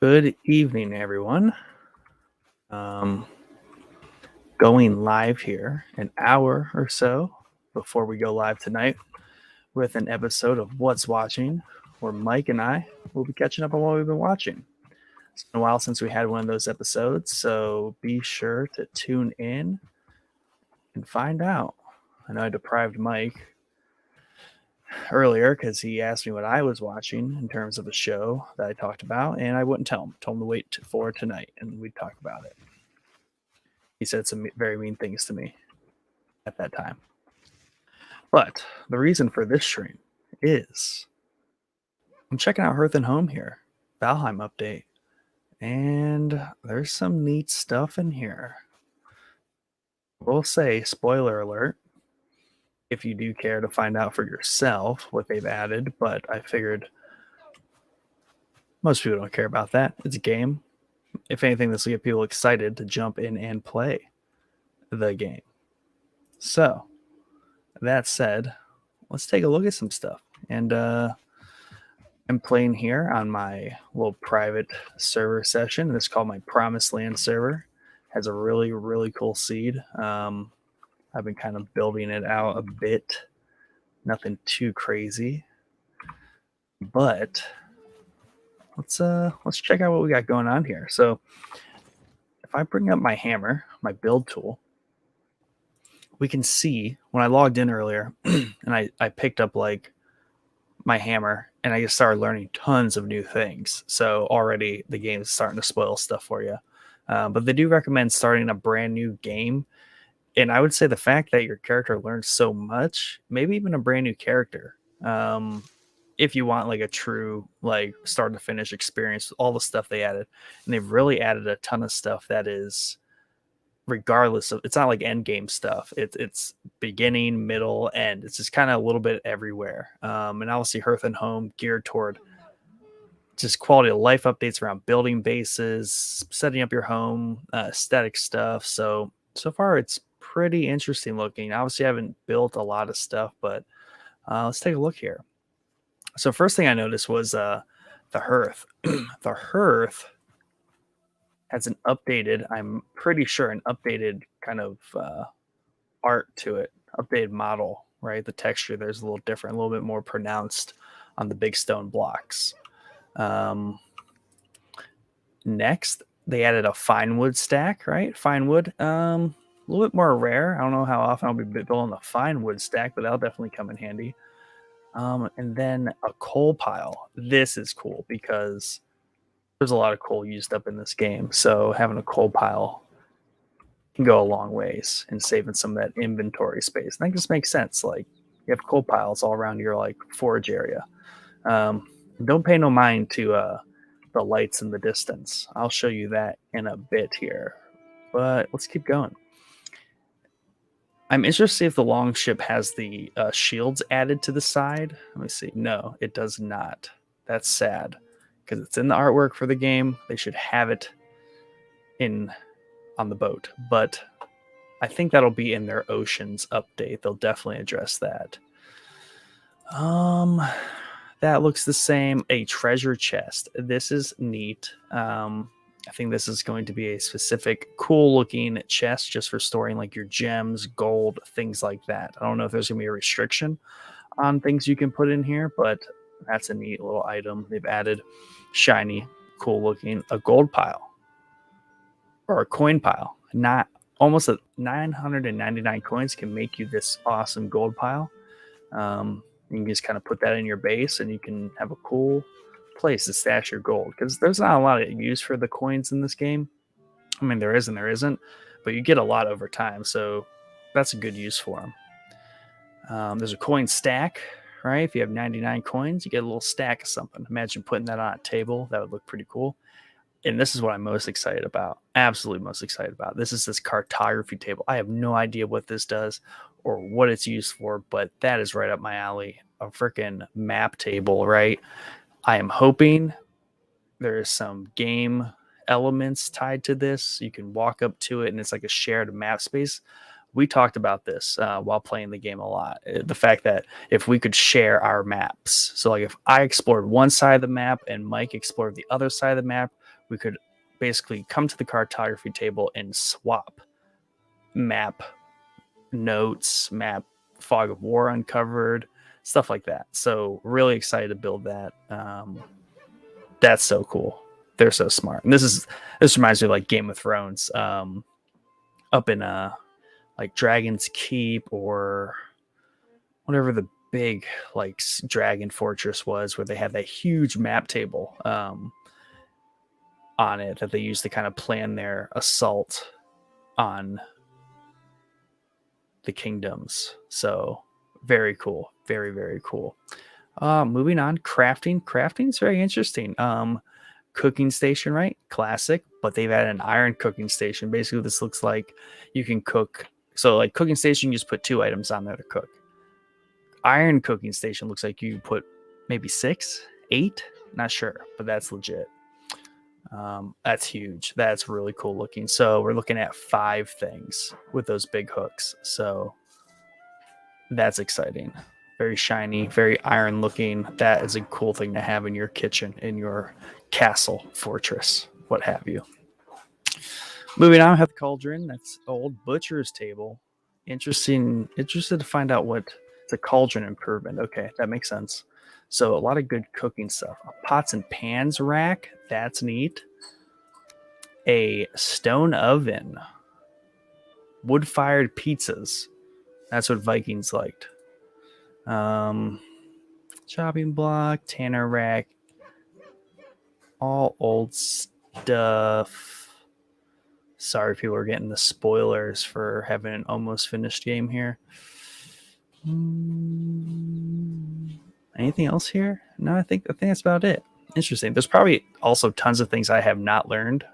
Good evening, everyone. Um, Going live here an hour or so before we go live tonight with an episode of What's Watching, where Mike and I will be catching up on what we've been watching. It's been a while since we had one of those episodes, so be sure to tune in and find out. I know I deprived Mike earlier because he asked me what I was watching in terms of a show that I talked about, and I wouldn't tell him. Told him to wait for tonight, and we'd talk about it. He said some very mean things to me at that time. But the reason for this stream is I'm checking out Hearth and Home here, Valheim update, and there's some neat stuff in here. We'll say, spoiler alert, if you do care to find out for yourself what they've added, but I figured most people don't care about that. It's a game. If anything, this will get people excited to jump in and play the game. So, that said, let's take a look at some stuff. And I'm playing here on my little private server session. It's called my Promised Land server. Has a really, really cool seed. I've been kind of building it out a bit. Nothing too crazy. But let's check out what we got going on here. So if I bring up my hammer, my build tool, we can see when I logged in earlier and I picked up like my hammer and I just started learning tons of new things. So already the game is starting to spoil stuff for you. But they do recommend starting a brand new game. And I would say the fact that your character learns so much, maybe even a brand new character, if you want like a true like start to finish experience with all the stuff they added. And they've really added a ton of stuff that is regardless of, it's not like end game stuff. It's beginning, middle, end. It's just kind of a little bit everywhere. And obviously Hearth and Home geared toward just quality of life updates around building bases, setting up your home, aesthetic stuff. So far it's pretty interesting looking. Obviously I haven't built a lot of stuff, but let's take a look here. So first thing I noticed was the hearth. The hearth has an updated, I'm pretty sure an updated kind of art to it, updated model, right? The texture there's a little different, a little bit more pronounced on the big stone blocks. Next, they added a fine wood stack, right? Fine wood, a little bit more rare. I don't know how often I'll be building a fine wood stack, but that'll definitely come in handy. And then a coal pile. This is cool because there's a lot of coal used up in this game. So having a coal pile can go a long ways in saving some of that inventory space. And that just makes sense. Like you have coal piles all around your like forage area. Don't pay no mind to the lights in the distance. I'll show you that in a bit here. But let's keep going. I'm interested to see if the longship has the shields added to the side. Let me see. No, it does not. That's sad because it's in the artwork for the game. They should have it on the boat, but I think that'll be in their Oceans update. They'll definitely address that. That looks the same. A treasure chest. This is neat. I think this is going to be a specific cool looking chest just for storing like your gems, gold, things like that. I don't know if there's going to be a restriction on things you can put in here, but that's a neat little item. They've added shiny, cool looking, a gold pile or a coin pile. Not almost 999 coins can make you this awesome gold pile. You can just kind of put that in your base and you can have a cool place to stash your gold because there's not a lot of use for the coins in this game. I mean, there is and there isn't, but you get a lot over time, so that's a good use for them. There's a coin stack, right? If you have 99 coins, you get a little stack of something. Imagine putting that on a table. That would look pretty cool. And this is what I'm most excited about. Absolutely most excited about. This is this cartography table. I have no idea what this does or what it's used for, but that is right up my alley. A freaking map table, right? I am hoping there's some game elements tied to this. You can walk up to it and it's like a shared map space. We talked about this while playing the game a lot. The fact that if we could share our maps. So like if I explored one side of the map and Mike explored the other side of the map, we could basically come to the cartography table and swap map notes, map fog of war uncovered, stuff like that. So really excited to build that. That's so cool. They're so smart. And this reminds me of like Game of Thrones, up in like Dragon's Keep or whatever the big like dragon fortress was, where they had that huge map table on it that they used to kind of plan their assault on the kingdoms. So very cool. Very, very cool. Moving on, crafting is very interesting. Cooking station, right? Classic, but they've added an iron cooking station. Basically, this looks like you can cook. So like cooking station, you just put 2 items on there to cook. Iron cooking station looks like you put maybe 6, 8, not sure, but that's legit. That's huge. That's really cool looking. So we're looking at 5 things with those big hooks. So that's exciting. Very shiny, very iron looking. That is a cool thing to have in your kitchen, in your castle, fortress, what have you. Moving on, I have the Cauldron. That's old butcher's table. Interested to find out what it's a cauldron improvement. Okay, that makes sense. So a lot of good cooking stuff. A pots and pans rack. That's neat. A stone oven. Wood-fired pizzas. That's what Vikings liked. Chopping block, tanner rack, all old stuff. Sorry, people are getting the spoilers for having an almost finished game here. Anything else here? No, I think that's about it. Interesting. There's probably also tons of things I have not learned,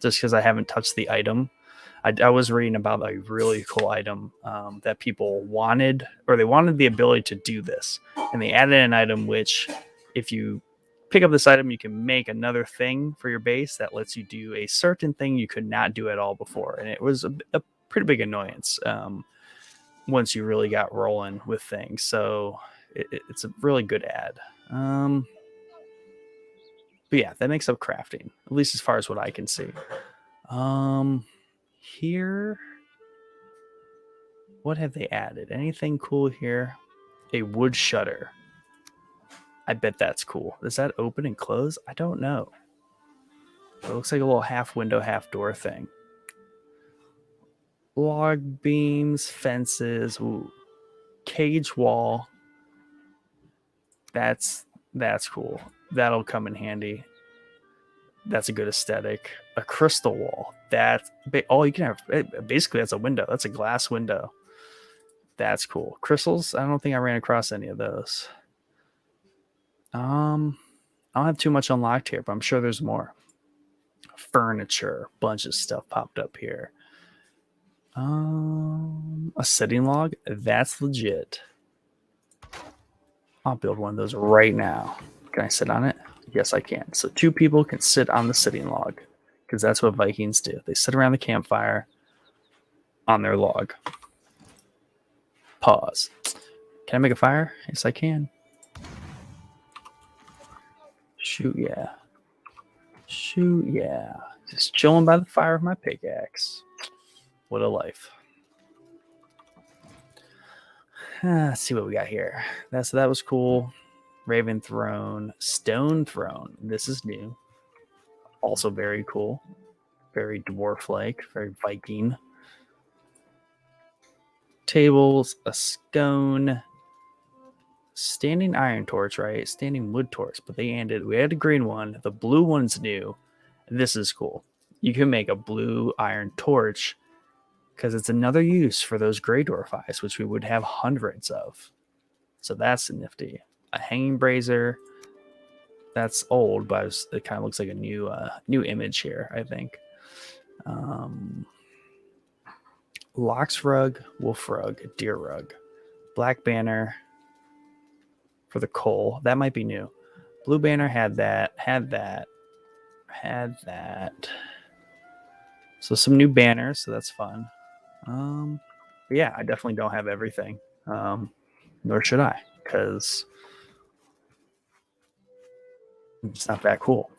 just because I haven't touched the item. I was reading about a really cool item that people wanted, or they wanted the ability to do this. And they added an item which, if you pick up this item, you can make another thing for your base that lets you do a certain thing you could not do at all before. And it was a pretty big annoyance once you really got rolling with things. So it's a really good add. But yeah, that makes up crafting, at least as far as what I can see. Here, what have they added? Anything cool here? A wood shutter. I bet that's cool. Does that open and close? I don't know. It looks like a little half window, half door thing. Log beams, fences, ooh. Cage wall. That's cool. That'll come in handy. That's a good aesthetic. A crystal wall. You can have, basically that's a window. That's a glass window. That's cool. Crystals, I don't think I ran across any of those. I don't have too much unlocked here, but I'm sure there's more. Furniture, bunch of stuff popped up here. A sitting log, that's legit. I'll build one of those right now. Can I sit on it? Yes, I can. So 2 people can sit on the sitting log, because that's what Vikings do. They sit around the campfire on their log. Pause. Can I make a fire? Yes, I can. Shoot, yeah. Shoot, yeah. Just chilling by the fire with my pickaxe. What a life. Let's see what we got here. That was cool. Raven Throne. Stone Throne. This is new. Also very cool. Very dwarf-like. Very Viking. Tables. A scone. Standing iron torch, right? Standing wood torch. But we had a green one. The blue one's new. This is cool. You can make a blue iron torch because it's another use for those gray dwarf eyes, which we would have hundreds of. So that's nifty. A hanging brazier. That's old, but it kind of looks like a new image here, I think. Lox rug, wolf rug, deer rug. Black banner for the coal. That might be new. Blue banner had that. So some new banners, so that's fun. But yeah, I definitely don't have everything. Nor should I, because it's not that cool.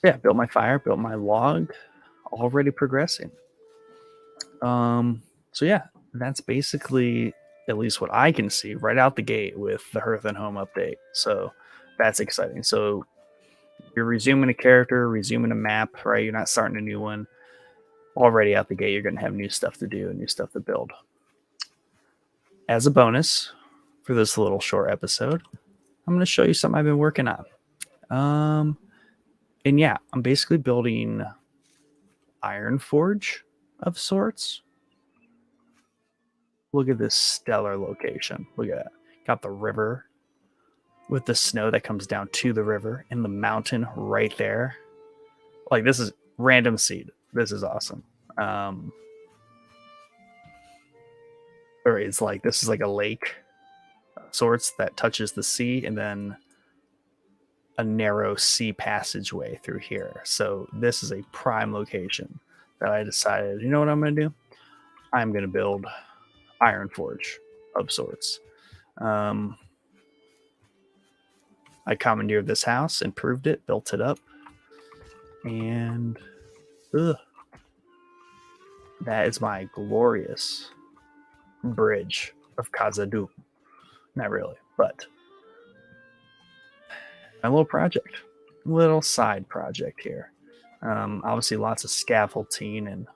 Yeah, built my fire, built my log, already progressing. So yeah, that's basically at least what I can see right out the gate with the Hearth and Home update. So that's exciting. So you're resuming a character, resuming a map, right? You're not starting a new one. Already out the gate, you're going to have new stuff to do and new stuff to build. As a bonus for this little short episode, I'm going to show you something I've been working on. And yeah, I'm basically building Iron Forge of sorts. Look at this stellar location. Look at that. Got the river with the snow that comes down to the river and the mountain right there. Like, this is random seed. This is awesome. Or it's like, this is like a lake of sorts that touches the sea, and then a narrow sea passageway through here. So this is a prime location that I decided, you know what I'm going to do? I'm going to build Iron Forge of sorts. I commandeered this house, improved it, built it up, and that is my glorious bridge of Khazad-dûm. Not really, but my little project, little side project here. Obviously, lots of scaffolding and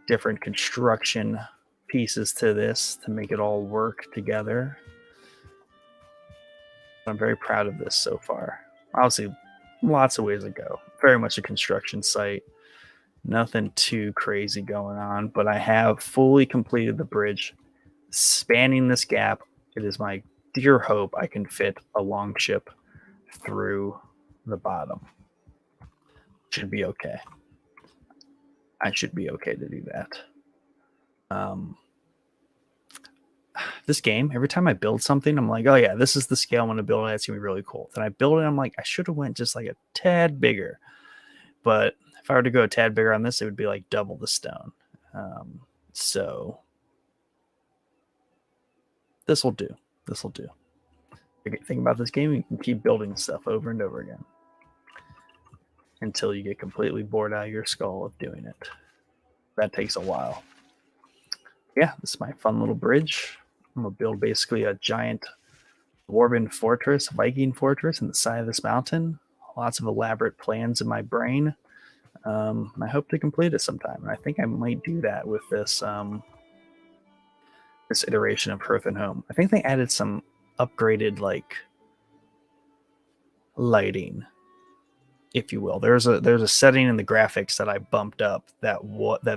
different construction pieces to this to make it all work together. I'm very proud of this so far. Obviously, lots of ways to go. Very much a construction site. Nothing too crazy going on, but I have fully completed the bridge spanning this gap. It is my dear hope I can fit a longship through the bottom. Should be okay. I should be okay to do that. This game, every time I build something, I'm like, oh yeah, this is the scale I'm going to build it. It's going to be really cool. Then I build it, I'm like, I should have went just like a tad bigger. But if I were to go a tad bigger on this, it would be like double the stone. So this will do. This will do. The great thing about this game, you can keep building stuff over and over again until you get completely bored out of your skull of doing it. That takes a while. Yeah, this is my fun little bridge. I'm going to build basically a giant dwarven fortress, Viking fortress in the side of this mountain. Lots of elaborate plans in my brain. I hope to complete it sometime. And I think I might do that with this this iteration of Hearth and Home. I think they added some upgraded like lighting, if you will. There's a setting in the graphics that I bumped up that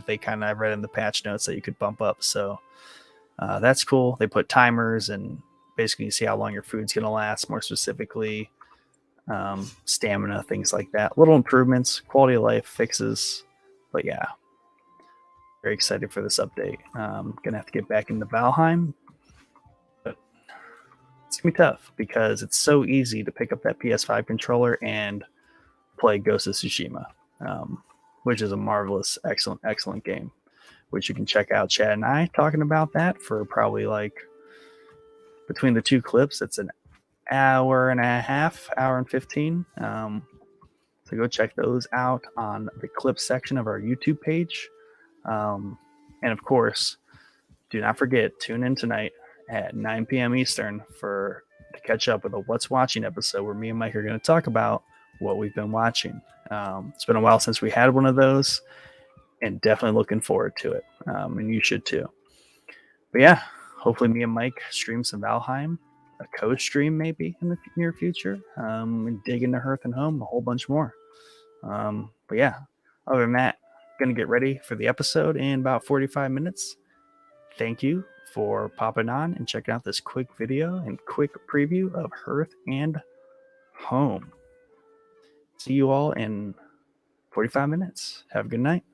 they kind of read in the patch notes that you could bump up. So that's cool. They put timers and basically you see how long your food's going to last, more specifically stamina, things like that. Little improvements, quality of life fixes. But yeah, very excited for this update. Gonna have to get back into Valheim, but it's gonna be tough because it's so easy to pick up that PS5 controller and play Ghost of Tsushima, which is a marvelous, excellent game, which you can check out Chad and I talking about that for probably like between the two clips. It's an hour and a half, hour and 15. So go check those out on the clip section of our YouTube page. And of course, do not forget, tune in tonight at 9 p.m. Eastern to catch up with a What's Watching episode where me and Mike are going to talk about what we've been watching. It's been a while since we had one of those, and definitely looking forward to it. And you should too. But yeah, hopefully me and Mike stream some Valheim, a co-stream maybe in the near future, and dig into Hearth and Home a whole bunch more. But yeah, other than that, going to get ready for the episode in about 45 minutes. Thank you for popping on and checking out this quick video and quick preview of Hearth and Home. See you all in 45 minutes. Have a good night.